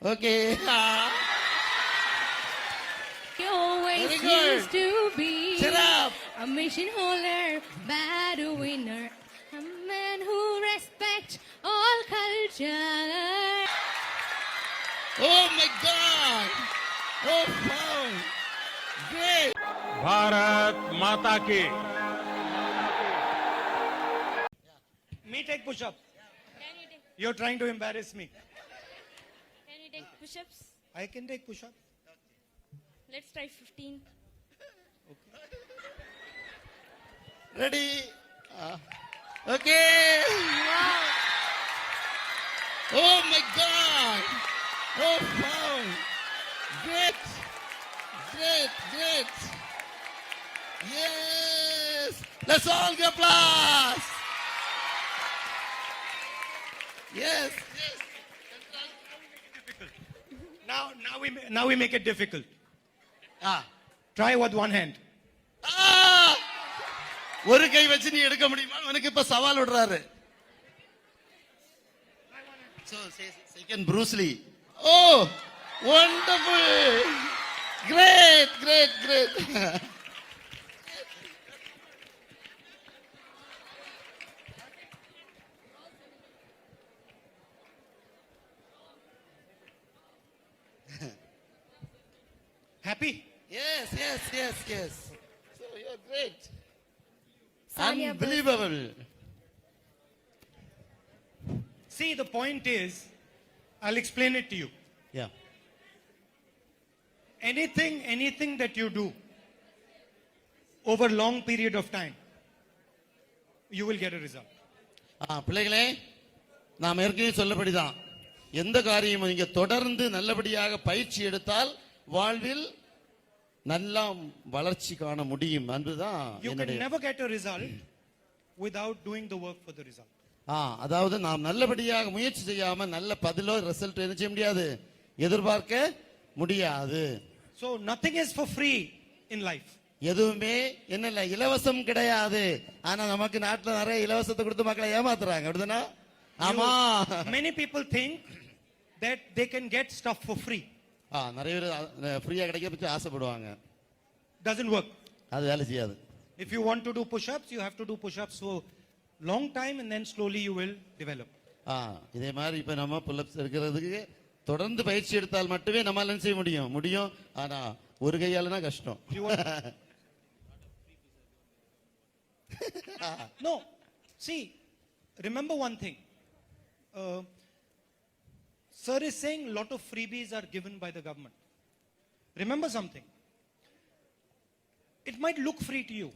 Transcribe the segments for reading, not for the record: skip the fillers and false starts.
Okay. He always Very good. used to be Shut up. a mission holder, bad winner, a man who respects all culture. Oh my God. Oh wow. Great. Bharat माता की Me take push-up. Can you take, You're trying to embarrass me. push-ups? I can take push-up. Let's try 15. Ready? Okay. Wow. Oh my God. Oh wow. Great. Great. Great. Yes. Let's all give applause. Yes. Yes. Now we make it difficult. Ah. Try with one hand. Ah! ஒரு கை வச்சு நீ எடுக்க முடியுமா உனக்கு இப்ப சவால் விடுறாரு so second Bruce Lee oh wonderful great great great Happy? yes yes yes yes so you're great Sanya unbelievable See, the point is, I'll explain it to you. yeah Anything that you do over long period of time, you will get a result. பிள்ளைகளே நாம் ஏற்கனவே சொல்லபடிதான் எந்த காரியமும் நீங்க தொடர்ந்து நல்லபடியாக பயிற்சி எடுத்தால் வாழ்வில் நல்ல வளர்ச்சி காண முடியும் என்பதுதான் You can என்னுடைய never get a result without doing the work for the result. அதாவது நாம் நல்லபடியாக முயற்சி செய்யாம நல்ல பதிலோ ரிசல்ட் என்ன செய்ய முடியாது எதிர்பார்க்க முடியாது So nothing is for free in life. எதுவுமே என்ன இலவசம் கிடையாது ஆனா நமக்கு நாட்டுல நிறைய இலவசத்தை கொடுத்து மக்களை ஏமாத்துறாங்க அப்படிதானா ஆமா Many people think that they can get stuff for free. நிறைய பேர் ஃப்ரீயா கிடைக்க பற்றி ஆசைப்படுவாங்க Doesn't work. அது வேலை செய்யாது If you want to do push-ups, you have to do push-ups for long time and then slowly you will develop. இதே மாதிரி இப்ப நம்ம புல்லப்ஸ் எடுக்கிறதுக்கு தொடர்ந்து பயிற்சி எடுத்தால் மட்டுமே நம்மால என்ன செய்ய முடியும் ஆனா ஒரு கையாலனா கஷ்டம் You want... No. See, remember one thing. Sir is saying a lot of freebies are given by the government. Remember something. It might look free to you.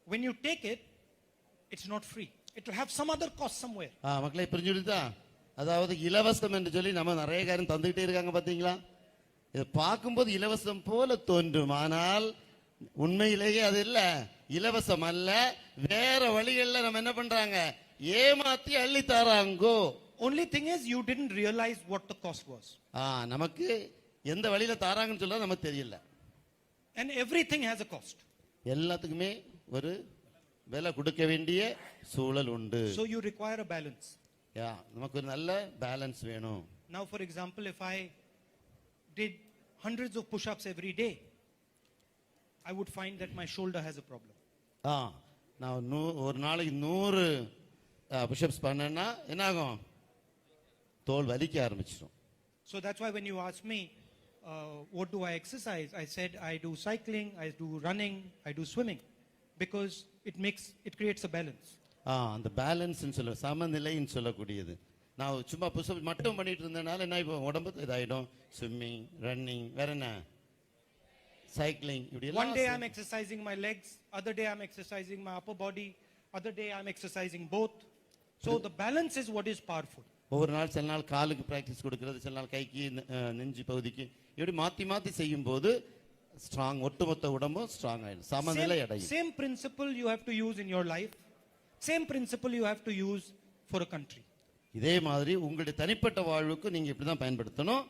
When you take it, it's not free. It will have some other cost somewhere. மக்களை புரிஞ்சுடுதா அதாவது இலவசம் என்று சொல்லி நம்ம நிறைய காரியம் தந்துகிட்டே இருக்காங்க பாத்தீங்களா இதை பார்க்கும்போது இலவசம் போல தோன்றும் ஆனால் உண்மையிலேயே அது இல்ல இலவசம் அல்ல வேற வழிகள்ல நம்ம என்ன பண்றாங்க ஏமாத்தி அள்ளி தராங்கோ Only thing is you didn't realize what the cost was. நமக்கு எந்த வழியில தாராங்கன்னு சொல்ல நமக்கு தெரியல And everything has a cost. எல்லாத்துக்குமே ஒரு விலை கொடுக்க வேண்டிய சூழல் உண்டு So you require a balance. நமக்கு ஒரு நல்ல பேலன்ஸ் வேணும் Now for example, if I did hundreds of push-ups every day, I would find that my shoulder has a problem. நான் ஒரு நாளைக்கு 100 புஷ்அப்ஸ் பண்ணேன்னா என்ன ஆகும் தோல் வலிக்க ஆரம்பிச்சிடும் So that's why when you ask me, what do I exercise? I said I do cycling, I do running, I do swimming, because it creates a balance. அந்த பேலன்ஸ் சொல்ல சமநிலைன்னு சொல்லக்கூடியது நான் சும்மா புஷ்அப் மட்டும் பண்ணிட்டு இருந்தனால என்ன இப்போ உடம்பு இதாயிடும் ஸ்விம்மிங் ரன்னிங் வேற என்ன cycling One day I'm exercising my legs, other day I'm exercising my upper body, other day I'm exercising both. So the balance is what is powerful. ஒவ்வொரு நாள் சில நாள் காலுக்கு பிராக்டிஸ் கொடுக்கிறது சில நாள் கைக்கு நெஞ்சு பகுதிக்கு இப்படி மாத்தி செய்யும் போது ஸ்ட்ராங் ஒட்டுமொத்த உடம்பும் ஸ்ட்ராங் ஆயிடும் சமநிலை அடையும் Same principle you have to use in your life, same principle you have to use for a country. இதே மாதிரி உங்களுடைய தனிப்பட்ட வாழ்வுக்கு நீங்க இப்படிதான் பயன்படுத்தணும்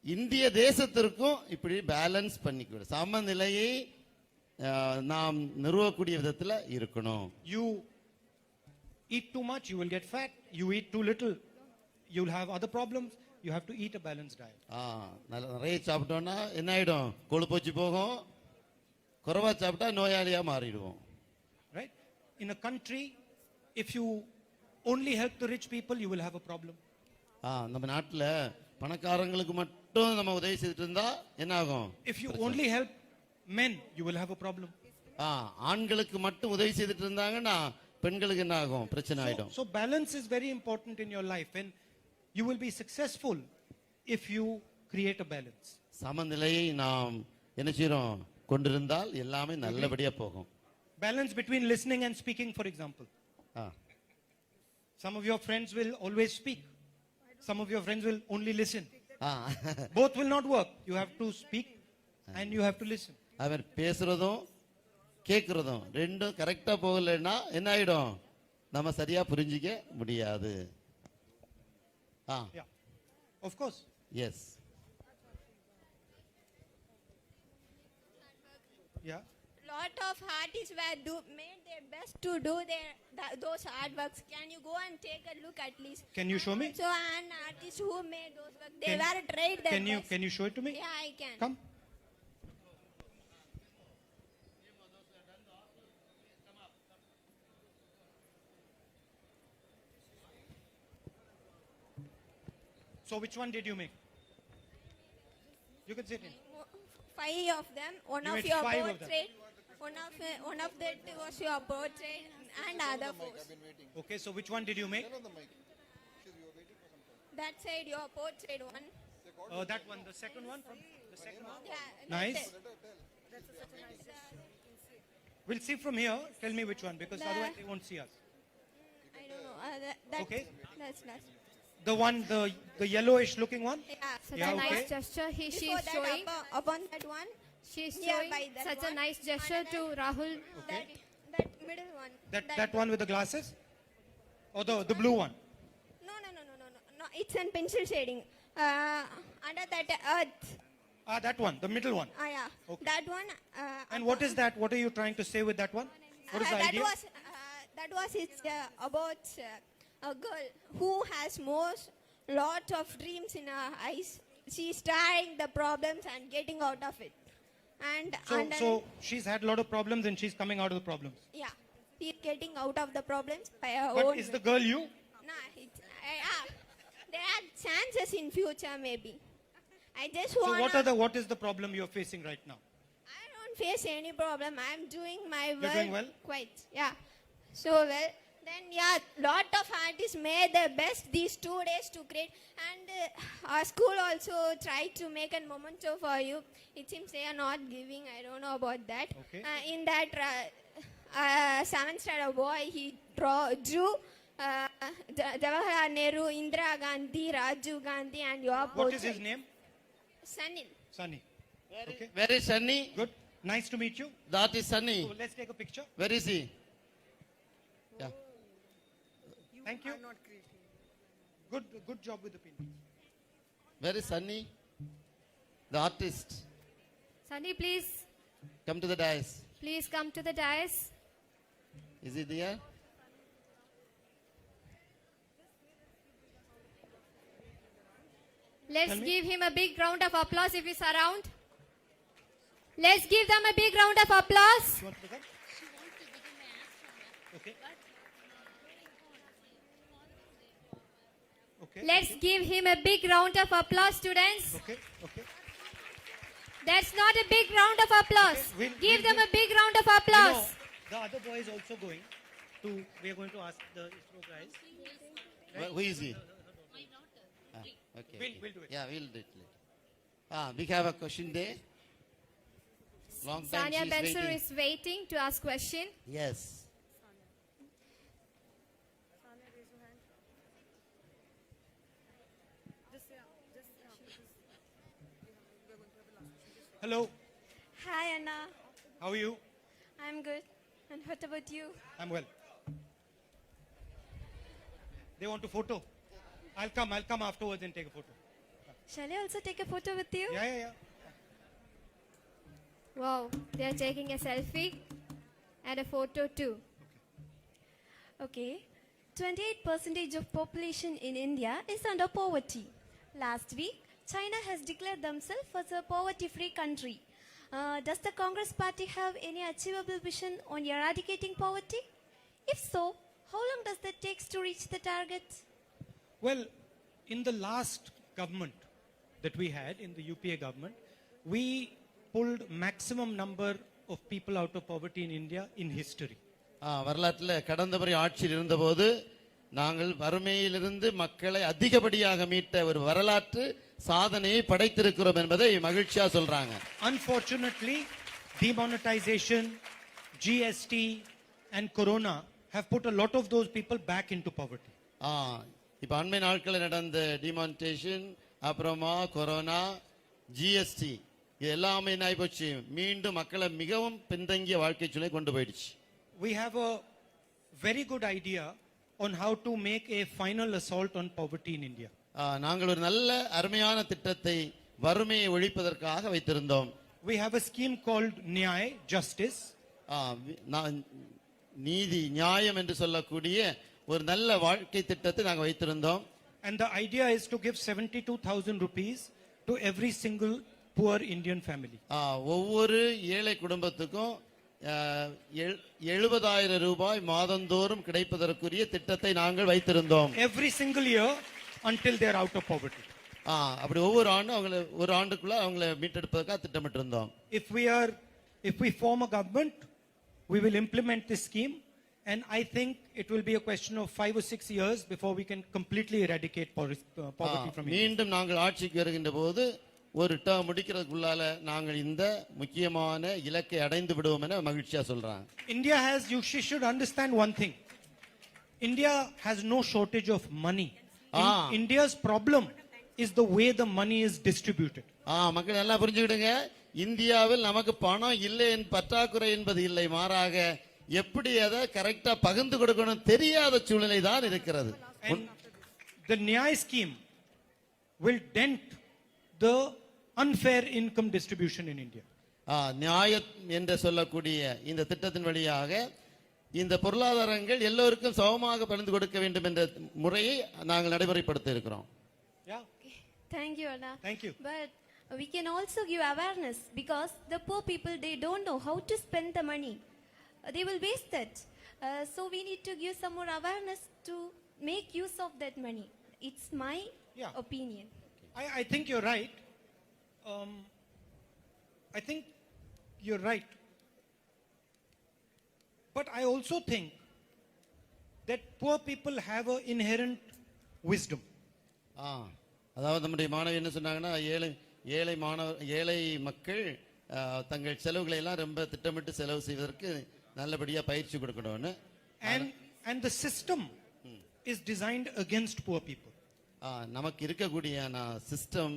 இந்திய தேசத்திற்கும் இப்படி பேலன்ஸ் பண்ணிக்கணும் சமநிலையை நாம் நிறுவக்கூடிய விதத்துல இருக்கணும் You eat too much, you will get fat. You eat too little, you'll have other problems. You have to eat a balanced diet. நிறைய சாப்பிட்டோம்னா என்ன ஆயிடும்? கொழுப்பு வச்சு போகும். குறைவா சாப்பிட்டா நோயாளியா மாறிடுவோம். Right? In a country, if you only help the rich people, you will have a problem. நம்ம நாட்டுல பணக்காரங்களுக்கு மட்டும் நம்ம உதவி செய்துட்டு இருந்தா என்ன ஆகும்? If you only help men, you will have a problem. ஆண்களுக்கு மட்டும் உதவி செய்துட்டு இருந்தாங்கன்னா பெண்களுக்கு என்ன ஆகும்? பிரச்சனை ஆயிடும். So balance is very important in your life, and you will be successful if you create a balance. சமநிலையை நாம் என்ன செய்றோம்? கொண்டிருந்தால் எல்லாமே நல்லபடியா போகும். Balance between listening and speaking, for example. Ah. Some of your friends will always speak. Some of your friends will only listen. Ah. Both will not work. You have to speak and you have to listen. அவர் பேசுறதும் கேட்கறதும் ரெண்டும் கரெக்டா போகலைன்னா என்ன ஆயிடும்? நம்ம சரியா புரிஞ்சிக்க முடியாது. Yeah. Of course. Yes. Yeah. Lot of artists made their best to do those artworks. Can you go and take a look at least? Can you show me? So an artist who made those works, they were tried their best. Can you show it to me? Yeah, I can. Come. So which one did you make? You can sit in. 5 of them. One You of made your 5 of them. portrait. One of that was your portrait and other 4. Okay, so which one did you make? That side your portrait one. That one, the second one from the second one. Yeah, Nice. that's it. We'll see from here. Tell me which one, because otherwise they won't see us. I don't know. That's, Okay. That's nice. The one, the yellowish looking one. Yeah. Such Yeah, a okay. nice gesture. She Before is that, showing. upon that one, She is nearby showing that such a one. nice gesture to Rahul. Okay. that middle one. That one with the glasses? Or the blue one? No. It's in pencil shading. Under that earth. That one, the middle one. Yeah. Okay. That one. And what is that? What are you trying to say with that one? What is the idea? That was it's about a girl who has lot of dreams in her eyes. She's trying the problems and getting out of it. And So she's had a lot of problems and she's coming out of the problems. yeah, she's getting out of the problems by her But own is way. the girl you? Nah, there are chances in future maybe. I just So wanna. what is the problem you're facing right now? I don't face any problem. I'm doing my You're doing well? Quite, yeah. So well. Then yeah, lot of artists made their best these 2 days to create, and our school also tried to make a memento for you. It seems they are not giving. I don't know about that. Okay. In that 7th standard boy, he drew Jawaharlal Nehru, Indira Gandhi, Rajiv Gandhi, and your What portrait. is his name? Sanil. Sunny. Okay. Where is Sunny? Good. Nice to meet you. That is Sunny. So let's take a picture. Where is he? Yeah. Thank you. Good job with the painting. Where is Sunny? The artist. Sunny, please Come to the dais. come to the dais. Is he there? Let's Tell me. give him a big round of applause if he's around. Let's give them a big round of applause. You want to come? Okay. Okay. Let's give him a big round of applause, students. Okay. Okay. That's not a big round of applause. Okay, Give we'll them a big round of You know, applause. the other boy is also going to. We are going to ask the ISRO guys. Who is he? Okay. We'll do it. Yeah, we'll do it. We have a question there. Long time Sania she's Bensur waiting. is waiting to ask question. Yes. Hello. Hi Anna. How are you? I'm good. And what about you? I'm well. They want a photo. I'll come afterwards and take a photo. Shall I also take a photo with you? Yeah. Wow, they are taking a selfie and a photo too. Okay. 28% of population in India is under poverty. Last week, China has declared themselves as a poverty-free country. Does the Congress Party have any achievable vision on eradicating poverty? If so, how long does that take to reach the target? Well, in the last government that we had, in the UPA government, we pulled maximum number of people out of poverty in India in history. வரலாற்றில் கடந்த முறை ஆட்சியில் இருந்தபோது நாங்கள் வறுமையிலிருந்து மக்களை அதிகப்படியாக மீட்ட ஒரு வரலாற்று சாதனையை படைத்திருக்கிறோம் என்பதை மகிழ்ச்சியா சொல்றாங்க. Unfortunately, demonetization, GST and Corona have put a lot of those people back into poverty. இப்ப அண்மை நாட்களில் நடந்த டிமானிட்டேஷன், அப்புறமா கொரோனா, ஜிஎஸ்டி இது எல்லாமே என்ன ஆயிப்போச்சு, மீண்டும் மக்களை மிகவும் பின்தங்கிய வாழ்க்கை சூழலை கொண்டு போயிடுச்சு. We have a very good idea on how to make a final assault on poverty in India. நாங்கள் ஒரு நல்ல அருமையான திட்டத்தை வறுமையை ஒழிப்பதற்காக வைத்திருந்தோம். We have a scheme called Nyay, Justice. நீதி நியாயம் என்று சொல்லக்கூடிய ஒரு நல்ல வாழ்க்கை திட்டத்தை நாங்கள் வைத்திருந்தோம். And the idea is to give 72,000 rupees to every single poor Indian family. ஒவ்வொரு ஏழை குடும்பத்துக்கும் 70,000 ரூபாய் மாதந்தோறும் கிடைப்பதற்குரிய திட்டத்தை நாங்கள் வைத்திருந்தோம். Every single year until they are out of poverty. அப்படி ஒவ்வொரு ஆண்டும் அவங்களை ஒரு ஆண்டுக்குள்ள அவங்களை மீட்டெடுப்பதற்காக திட்டமிட்டு இருந்தோம். If we form a government, we will implement this scheme, and I think it will be a question of 5 or 6 years before we can completely eradicate poverty from India. மீண்டும் நாங்கள் ஆட்சிக்கு வருகின்ற போது ஒரு டேர்ம் முடிக்கிறதுக்குள்ளால நாங்கள் இந்த முக்கியமான இலக்கை அடைந்து விடுவோம் என மகிழ்ச்சியா சொல்றாங்க. You should understand one thing. India has no shortage of money. India's problem is the way the money is distributed. மக்கள் நல்லா புரிஞ்சுக்கிடுங்க, இந்தியாவில் நமக்கு பணம் இல்லை பற்றாக்குறை என்பது இல்லை, மாறாக எப்படி அதை கரெக்டா பகிர்ந்து கொடுக்கணும் தெரியாத சூழ்நிலை தான் இருக்கிறது. And the Nyay scheme will dent the unfair income distribution in India. நியாயம் என்று சொல்லக்கூடிய இந்த திட்டத்தின் வழியாக இந்த பொருளாதாரங்கள் எல்லோருக்கும் சமமாக பகிர்ந்து கொடுக்க வேண்டும் என்ற முறையை நாங்கள் நடைமுறைப்படுத்த இருக்கிறோம். Yeah. Thank you, Anna. Thank you. But we can also give awareness because the poor people, they don't know how to spend the money. They will waste it. So we need to give some more awareness to make use of that money. It's my opinion. I think you're right. I think you're right. But I also think that poor people have an inherent wisdom. அதாவது நம்முடைய மாணவி என்ன சொன்னாங்கன்னா, ஏழை மக்கள் தங்கள் செலவுகளை எல்லாம் ரொம்ப திட்டமிட்டு செலவு செய்வதற்கு நல்லபடியா பயிற்சி கொடுக்கணும்னு. And the system is designed against poor people. நமக்கு இருக்கக்கூடிய சிஸ்டம்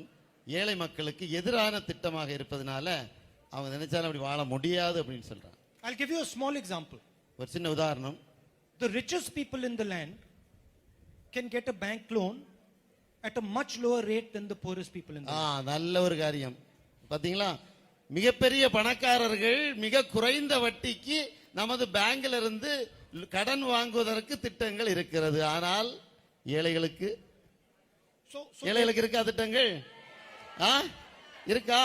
ஏழை மக்களுக்கு எதிரான திட்டமாக இருப்பதனால அவங்க நினைச்சாலும் அப்படி வாழ முடியாது அப்படின்னு சொல்றாங்க. I'll give you a small example. ஒரு சின்ன உதாரணம். The richest people in the land can get a bank loan at a much lower rate than the poorest people in the land. நல்ல ஒரு காரியம். பாத்தீங்களா, மிகப்பெரிய பணக்காரர்கள் மிக குறைந்த வட்டிக்கு நமது பேங்க்ல இருந்து கடன் வாங்குவதற்கு திட்டங்கள் இருக்கிறது. ஆனால் ஏழைகளுக்கு இருக்கா திட்டங்கள்? இருக்கா?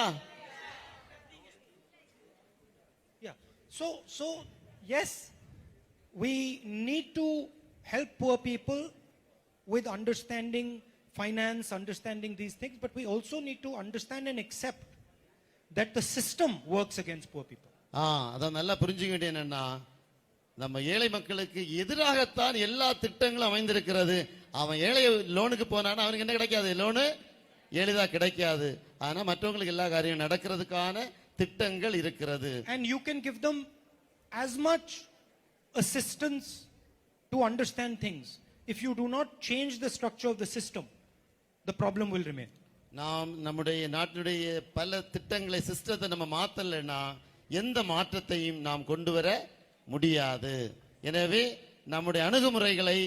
Yeah. So yes, we need to help poor people with understanding finance, understanding these things, but we also need to understand and accept that the system works against poor people. அதான் நல்லா புரிஞ்சுக்க வேண்டிய என்னன்னா, நம்ம ஏழை மக்களுக்கு எதிராகத்தான் எல்லா திட்டங்களும் அமைந்திருக்கிறது. அவன் ஏழை லோனுக்கு போனானா அவனுக்கு என்ன கிடைக்காது? லோனு எளிதா கிடைக்காது. ஆனா மற்றவங்களுக்கு எல்லா காரியம் நடக்கிறதுக்கான திட்டங்கள் இருக்கிறது. And you can give them as much assistance to understand things. If you do not change the structure of the system, the problem will remain. நாம் நம்முடைய நாட்டினுடைய பல திட்டங்களை சிஸ்டத்தை நம்ம மாத்தலைன்னா எந்த மாற்றத்தையும் நாம் கொண்டு வர முடியாது. எனவே நம்முடைய அணுகுமுறைகளை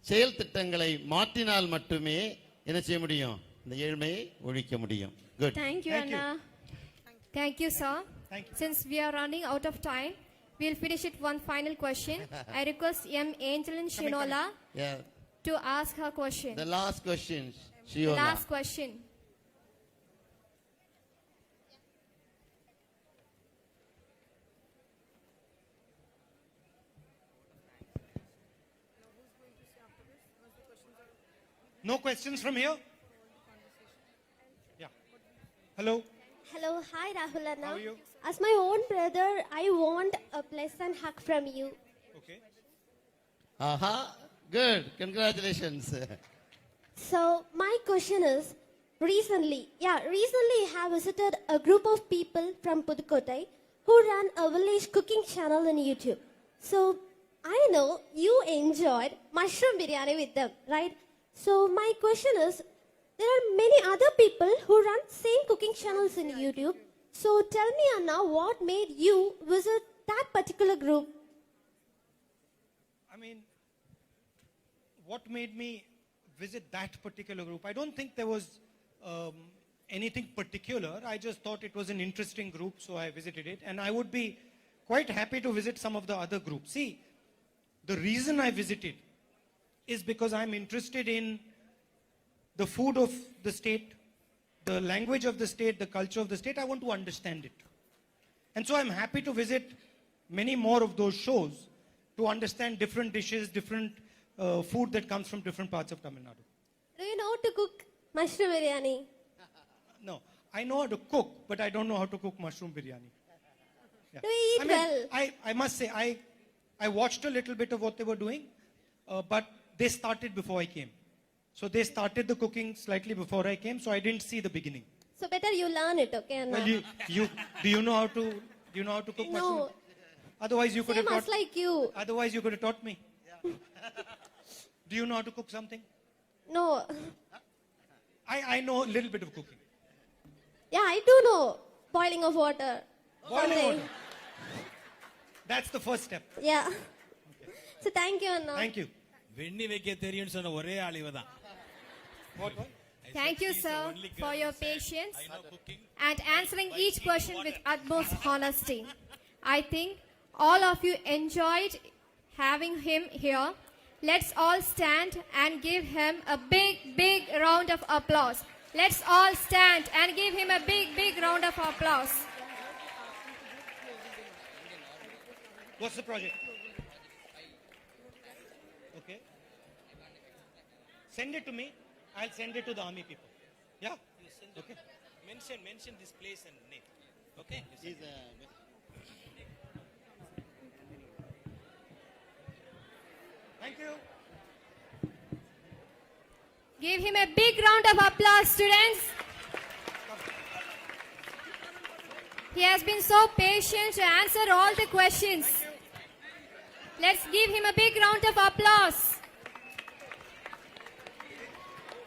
செயல் திட்டங்களை மாற்றினால் மட்டுமே என்ன செய்ய முடியும்? இந்த ஏழ்மையை ஒழிக்க முடியும். Good. Thank you, Thank you. Anna. Thank you, sir. Thank you. Since we are running out of time, we'll finish it one final question. I request M. Angelin Shinola Yeah, to ask her question. the last question, The Shiona. last question. No questions from here? Yeah. Hello. Hello, hi Rahul Anna. How are you? As my own brother, I want a pleasant hug from you. Okay. Aha, good. Congratulations. So my question is, recently I have visited a group of people from Pudukkottai who run a village cooking channel on YouTube. So I know you enjoyed mushroom biryani with them, right? So my question is, there are many other people who run same cooking channels in YouTube. So tell me, Anna, what made you visit that particular group? I mean, what made me visit that particular group? I don't think there was anything particular. I just thought it was an interesting group, so I visited it. And I would be quite happy to visit some of the other groups. See, the reason I visited is because I'm interested in the food of the state, the language of the state, the culture of the state. I want to understand it. And so I'm happy to visit many more of those shows to understand different dishes, different food that comes from different parts of Tamil Nadu. Do you know how to cook mushroom biryani? No, I know how to cook, but I don't know how to cook mushroom biryani. Yeah. Do you eat I mean, well? I must say, I watched a little bit of what they were doing, but they started before I came. So they started the cooking slightly before I came, so I didn't see the beginning. So better you learn it, okay, Anna? Well, do you know how to cook No. mushroom? Otherwise, you could Same have as taught. like you. Otherwise, you could have taught me. Do you know how to cook something? No. I know a little bit of cooking. Yeah, I do know boiling of water. Boiling Something. water. That's the first step. Yeah. So thank you, Anna. Thank you. வெண்ணி வைக்க தெரியும்னு சொன்ன ஒரே ஆள் இவ தான். What? Thank you, sir, for your patience and answering each question with utmost honesty. I think all of you enjoyed having him here. Let's all stand and give him a big, big round of applause. Let's all stand and give him a big, big round of applause. What's the project? Okay. Send it to me. I'll send it to the army people. Yeah? Okay. Mention this place and name. Okay? Thank you. Give him a big round of applause, students. He has been so patient to answer all the questions. Let's give him a big round of applause.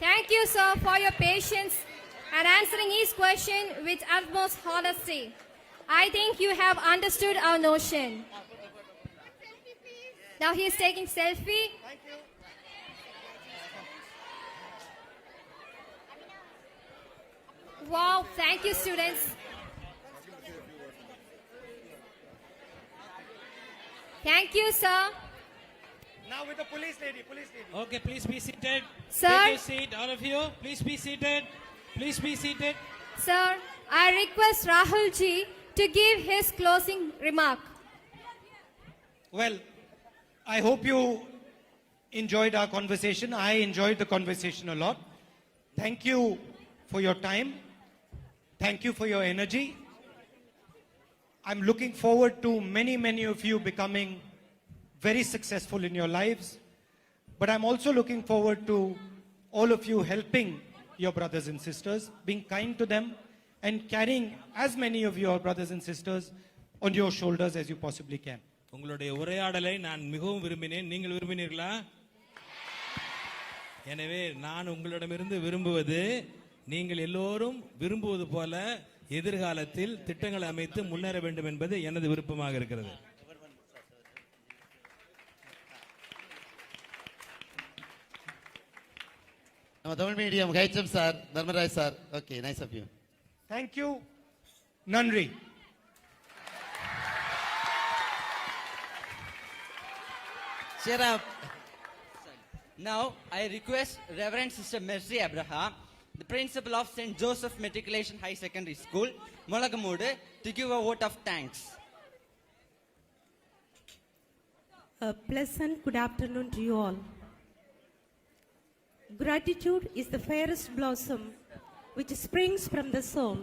Thank you, sir, for your patience and answering each question with utmost honesty. I think you have understood our notion. Now he is taking selfie. Thank you. Wow, thank you, students. Thank you, sir. Now with the police lady. Okay, please be seated. Sir. Take your seat, all of you. Please be seated. Please be seated. Sir, I request Rahul ji to give his closing remark. Well, I hope you enjoyed our conversation. I enjoyed the conversation a lot. Thank you for your time. Thank you for your energy. I'm looking forward to many of you becoming very successful in your lives. But I'm also looking forward to all of you helping your brothers and sisters, being kind to them, and carrying as many of your brothers and sisters on your shoulders as you possibly can. உங்களுடைய உரையாடலை நான் மிகவும் விரும்பினேன். நீங்கள் விரும்பினீர்களா? எனவே நான் உங்களிடமிருந்து விரும்புவது நீங்கள் எல்லோரும் விரும்புவது போல எதிர்காலத்தில் திட்டங்களை அமைத்து முன்னேற வேண்டும் என்பது எனது விருப்பமாக இருக்கிறது. நம்ம Tamil medium HM sir, Dharmaraj sir. Okay, nice of you. Thank you. Nandri. Cheer up. Now, I request Reverend Sister Mercy Abraham, the principal of St. Joseph Matriculation High Secondary School, Molagamudu, to give a vote of thanks. A pleasant good afternoon to you all. Gratitude is the fairest blossom which springs from the soul.